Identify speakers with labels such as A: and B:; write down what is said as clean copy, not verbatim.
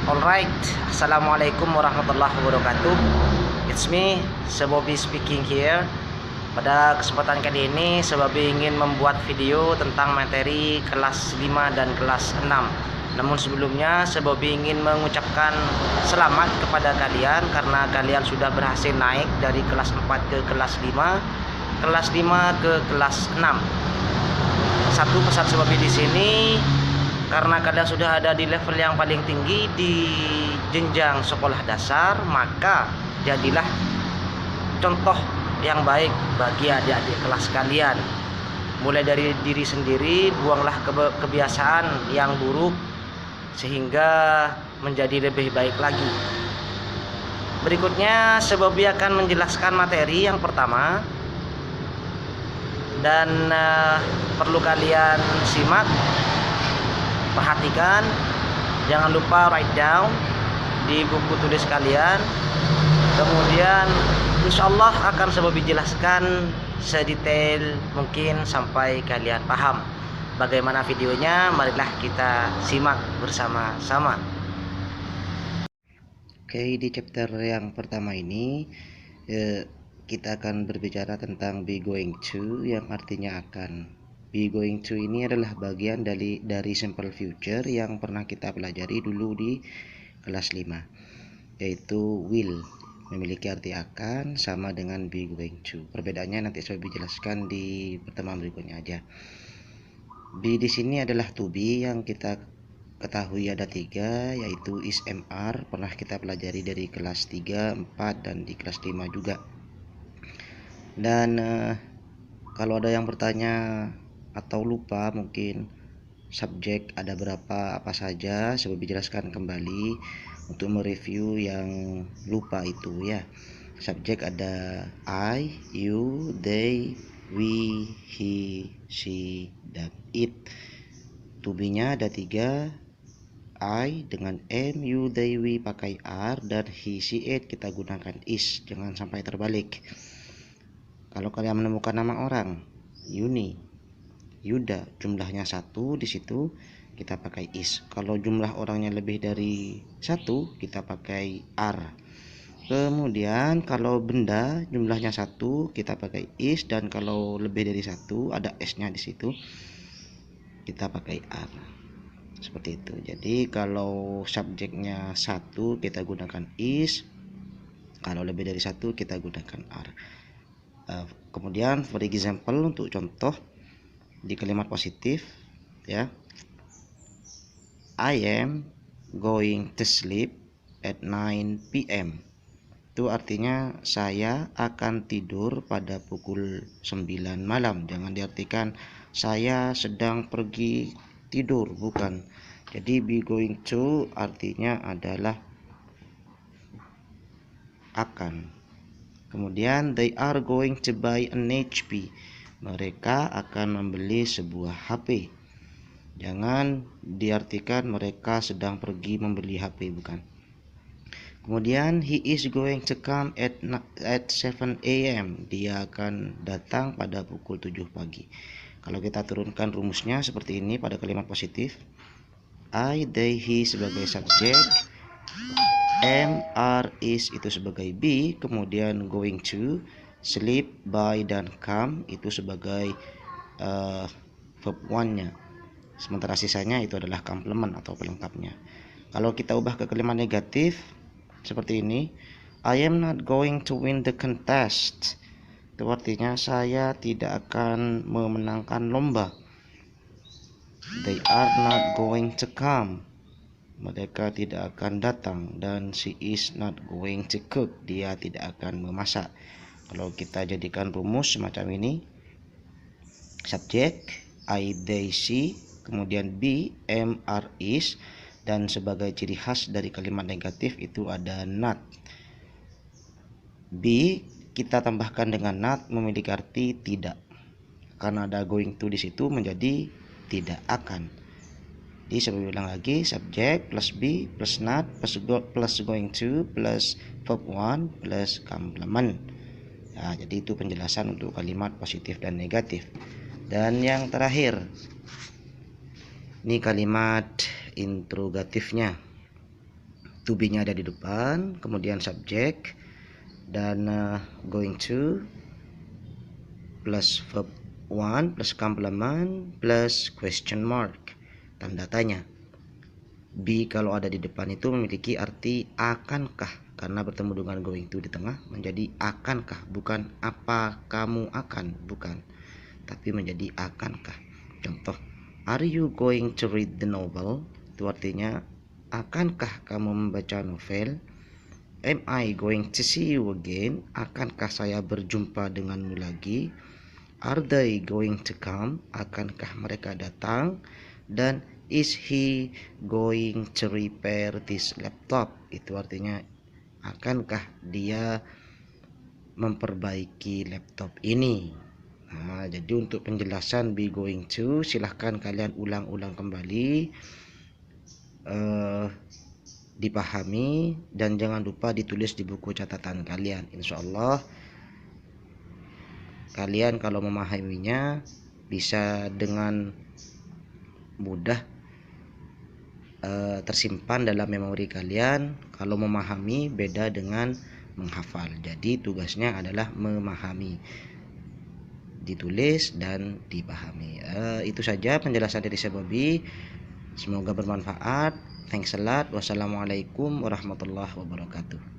A: Alright, Assalamualaikum warahmatullahi wabarakatuh. It's me, Sebobi speaking here. Pada kesempatan kali ini, Sebobi ingin membuat video tentang materi kelas 5 dan kelas 6. Namun sebelumnya, Sebobi ingin mengucapkan selamat kepada kalian karena kalian sudah berhasil naik dari kelas 4 ke kelas 5, kelas 5 ke kelas 6. Satu pesan Sebobi di sini, karena kalian sudah ada di level yang paling tinggi di jenjang sekolah dasar, maka jadilah contoh yang baik bagi adik-adik kelas kalian. Mulai dari diri sendiri, buanglah kebiasaan yang buruk sehingga menjadi lebih baik lagi. Berikutnya Sebobi akan menjelaskan materi yang pertama, dan perlu kalian simak, perhatikan, jangan lupa write down di buku tulis kalian. Kemudian insya Allah akan Sebobi jelaskan sedetail mungkin sampai kalian paham. Bagaimana videonya? Marilah kita simak bersama-sama. Oke, di chapter yang pertama ini kita akan berbicara tentang be going to, yang artinya akan. Be going to ini adalah bagian dari simple future yang pernah kita pelajari dulu di kelas 5, yaitu will, memiliki arti akan, sama dengan be going to. Perbedaannya nanti saya jelaskan di pertemuan berikutnya aja. Be di sini adalah to be, yang kita ketahui ada 3, yaitu is, mr, pernah kita pelajari dari kelas 3, 4, dan di kelas 5 juga. Dan kalau ada yang bertanya atau lupa mungkin subjek ada berapa, apa saja, saya jelaskan kembali untuk mereview yang lupa itu ya. Subjek ada I, you, they, we, he, she, dan it. To be nya ada 3, I dengan am, you, they, we pakai are, dan he, she, it kita gunakan is. Jangan sampai terbalik. Kalau kalian menemukan nama orang, Yuni, Yuda, jumlahnya 1, di situ kita pakai is. Kalau jumlah orangnya lebih dari 1, kita pakai are. Kemudian kalau benda jumlahnya 1, kita pakai is, dan kalau lebih dari 1 ada s-nya di situ, kita pakai are. Seperti itu. Jadi kalau subjeknya 1 kita gunakan is, kalau lebih dari 1 kita gunakan are. Kemudian for example, untuk contoh di kalimat positif ya, I am going to sleep at 9 p.m. Itu artinya saya akan tidur pada pukul 9 malam. Jangan diartikan saya sedang pergi tidur, bukan. Jadi be going to artinya adalah akan. Kemudian they are going to buy an HP. Mereka akan membeli sebuah HP. Jangan diartikan mereka sedang pergi membeli HP, bukan. Kemudian he is going to come at 7 a.m. Dia akan datang pada pukul 7 pagi. Kalau kita turunkan rumusnya seperti ini pada kalimat positif, I, they, he sebagai subjek, am, are, is itu sebagai be, kemudian going to, sleep, buy, dan come itu sebagai verb one-nya. Sementara sisanya itu adalah komplement atau pelengkapnya. Kalau kita ubah ke kalimat negatif seperti ini, I am not going to win the contest. Itu artinya saya tidak akan memenangkan lomba. They are not going to come. Mereka tidak akan datang. Dan she is not going to cook. Dia tidak akan memasak. Kalau kita jadikan rumus semacam ini, subjek I, they, she, kemudian be, am, are, is, dan sebagai ciri khas dari kalimat negatif itu ada not. Be kita tambahkan dengan not memiliki arti tidak, karena ada going to di situ menjadi tidak akan. Jadi saya ulang lagi, subjek plus be plus not plus going to plus verb one plus complement. Nah, jadi itu penjelasan untuk kalimat positif dan negatif. Dan yang terakhir, ini kalimat interrogatifnya. to be-nya ada di depan, kemudian subjek, dan going to plus verb one plus komplement plus question mark, tanda tanya. Be kalau ada di depan itu memiliki arti akankah, karena bertemu dengan going to di tengah menjadi akankah, bukan apa kamu akan, bukan, tapi menjadi akankah. Contoh, are you going to read the novel? Itu artinya akankah kamu membaca novel. Am I going to see you again? Akankah saya berjumpa denganmu lagi? Are they going to come? Akankah mereka datang? Dan is he going to repair this laptop? Itu artinya akankah dia memperbaiki laptop ini? Nah, jadi untuk penjelasan be going to, silahkan kalian ulang-ulang kembali, dipahami, dan jangan lupa ditulis di buku catatan kalian. Insya Allah kalian kalau memahaminya bisa dengan mudah tersimpan dalam memori kalian. Kalau memahami beda dengan menghafal. Jadi tugasnya adalah memahami, ditulis dan dipahami. Itu saja penjelasan dari saya Bobby. Semoga bermanfaat. Thanks a lot. Wassalamualaikum warahmatullahi wabarakatuh.